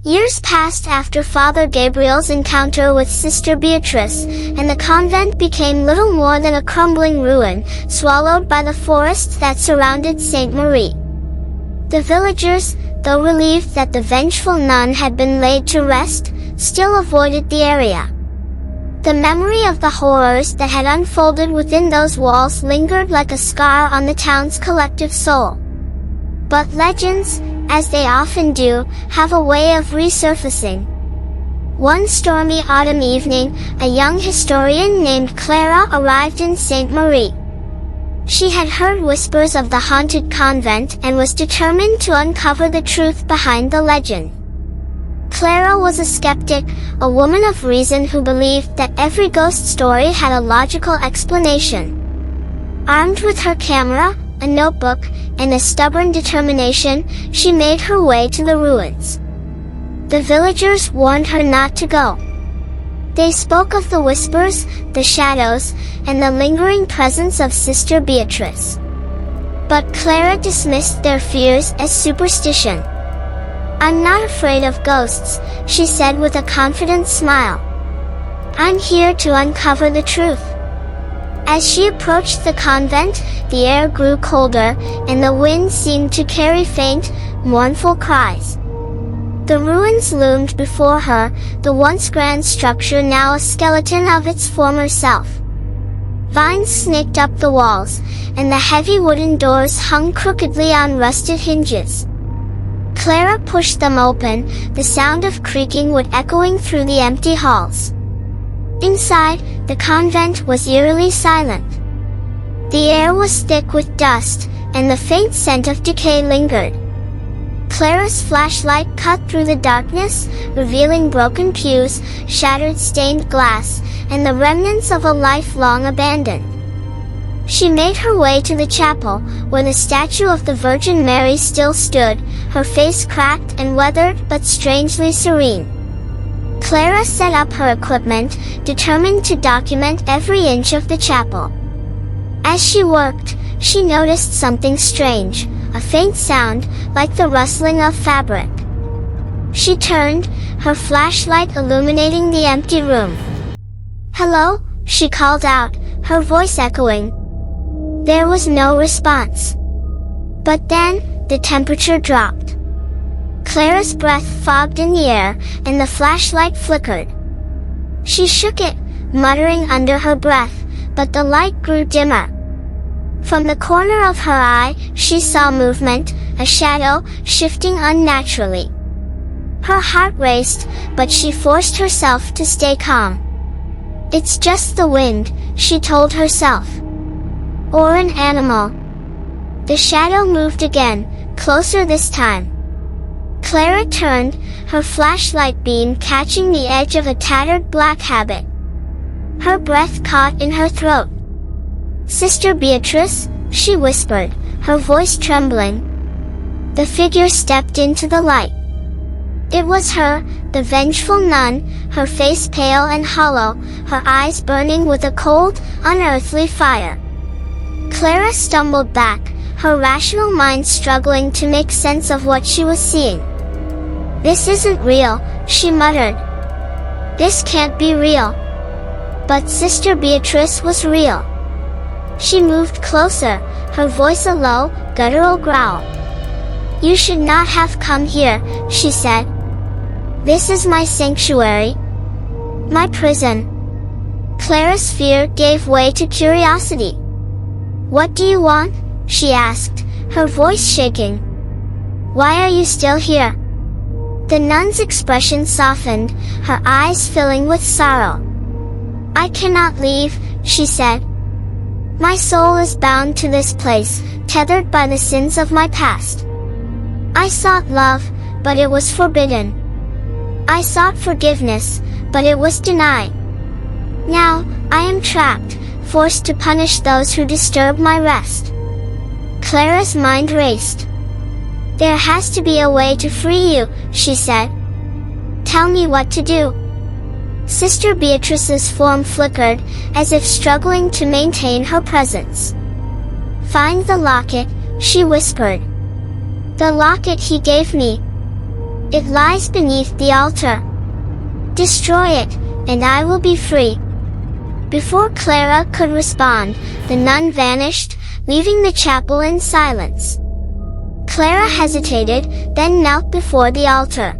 Years passed after Father Gabriel's encounter with Sister Beatrice, and the convent became little more than a crumbling ruin, swallowed by the forests that surrounded Saint Marie. The villagers, though relieved that the vengeful nun had been laid to rest, still avoided the area. The memory of the horrors that had unfolded within those walls lingered like a scar on the town's collective soul. But legends, as they often do, have a way of resurfacing. One stormy autumn evening, a young historian named Clara arrived in Saint Marie. She had heard whispers of the haunted convent and was determined to uncover the truth behind the legend. Clara was a skeptic, a woman of reason who believed that every ghost story had a logical explanation. Armed with her camera, a notebook, and a stubborn determination, she made her way to the ruins. The villagers warned her not to go. They spoke of the whispers, the shadows, and the lingering presence of Sister Beatrice. But Clara dismissed their fears as superstition. "I'm not afraid of ghosts," she said with a confident smile. "I'm here to uncover the truth." As she approached the convent, the air grew colder, and the wind seemed to carry faint, mournful cries. The ruins loomed before her, the once grand structure now a skeleton of its former self. Vines snaked up the walls, and the heavy wooden doors hung crookedly on rusted hinges. Clara pushed them open, the sound of creaking would echoing through the empty halls. Inside, the convent was eerily silent. The air was thick with dust, and the faint scent of decay lingered. Clara's flashlight cut through the darkness, revealing broken pews, shattered stained glass, and the remnants of a life long abandoned. She made her way to the chapel, where the statue of the Virgin Mary still stood, her face cracked and weathered but strangely serene. Clara set up her equipment, determined to document every inch of the chapel. As she worked, she noticed something strange, a faint sound, like the rustling of fabric. She turned, her flashlight illuminating the empty room. "Hello?" she called out, her voice echoing. There was no response. But then, the temperature dropped. Clara's breath fogged in the air, and the flashlight flickered. She shook it, muttering under her breath, but the light grew dimmer. From the corner of her eye, she saw movement, a shadow, shifting unnaturally. Her heart raced, but she forced herself to stay calm. "It's just the wind," she told herself. "Or an animal." The shadow moved again, closer this time. Clara turned, her flashlight beam catching the edge of a tattered black habit. Her breath caught in her throat. "Sister Beatrice," she whispered, her voice trembling. The figure stepped into the light. It was her, the vengeful nun, her face pale and hollow, her eyes burning with a cold, unearthly fire. Clara stumbled back, her rational mind struggling to make sense of what she was seeing. "This isn't real," she muttered. "This can't be real." But Sister Beatrice was real. She moved closer, her voice a low, guttural growl. "You should not have come here," she said. "This is my sanctuary. My prison." Clara's fear gave way to curiosity. "What do you want?" she asked, her voice shaking. "Why are you still here?" The nun's expression softened, her eyes filling with sorrow. "I cannot leave," she said. "My soul is bound to this place, tethered by the sins of my past. I sought love, but it was forbidden. I sought forgiveness, but it was denied. Now, I am trapped, forced to punish those who disturb my rest." Clara's mind raced. "There has to be a way to free you," she said. "Tell me what to do." Sister Beatrice's form flickered, as if struggling to maintain her presence. "Find the locket," she whispered. "The locket he gave me." It lies beneath the altar. Destroy it, and I will be free." Before Clara could respond, the nun vanished, leaving the chapel in silence. Clara hesitated, then knelt before the altar.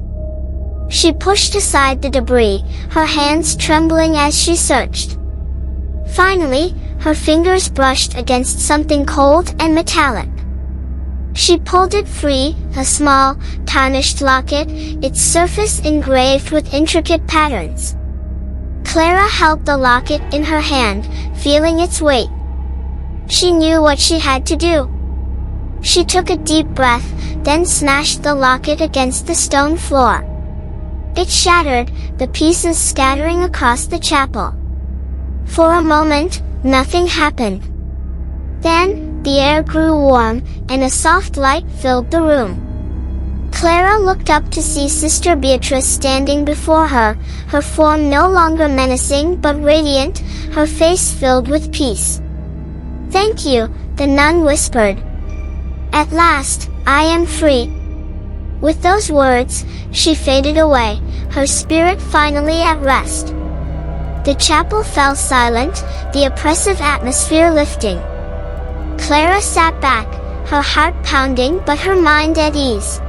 She pushed aside the debris, her hands trembling as she searched. Finally, her fingers brushed against something cold and metallic. She pulled it free, a small, tarnished locket, its surface engraved with intricate patterns. Clara held the locket in her hand, feeling its weight. She knew what she had to do. She took a deep breath, then smashed the locket against the stone floor. It shattered, the pieces scattering across the chapel. For a moment, nothing happened. Then, the air grew warm, and a soft light filled the room. Clara looked up to see Sister Beatrice standing before her, her form no longer menacing but radiant, her face filled with peace. "Thank you," the nun whispered. "At last, I am free." With those words, she faded away, her spirit finally at rest. The chapel fell silent, the oppressive atmosphere lifting. Clara sat back, her heart pounding but her mind at ease.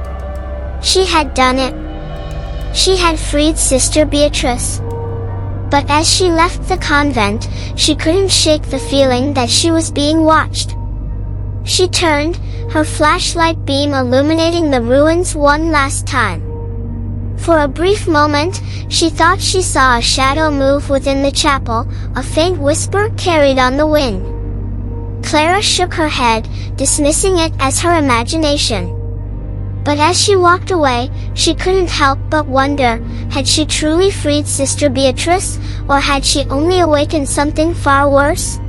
She had done it. She had freed Sister Beatrice. But as she left the convent, she couldn't shake the feeling that she was being watched. She turned, her flashlight beam illuminating the ruins one last time. For a brief moment, she thought she saw a shadow move within the chapel, a faint whisper carried on the wind. Clara shook her head, dismissing it as her imagination. But as she walked away, she couldn't help but wonder, had she truly freed Sister Beatrice, or had she only awakened something far worse?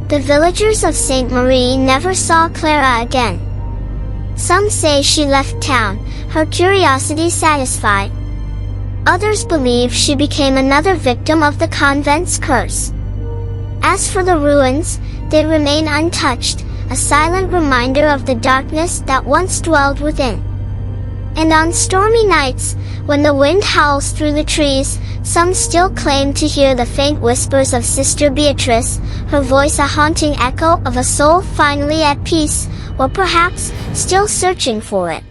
The villagers of St. Marie never saw Clara again. Some say she left town, her curiosity satisfied. Others believe she became another victim of the convent's curse. As for the ruins, they remain untouched, a silent reminder of the darkness that once dwelled within. And on stormy nights, when the wind howls through the trees, some still claim to hear the faint whispers of Sister Beatrice, her voice a haunting echo of a soul finally at peace, or perhaps still searching for it.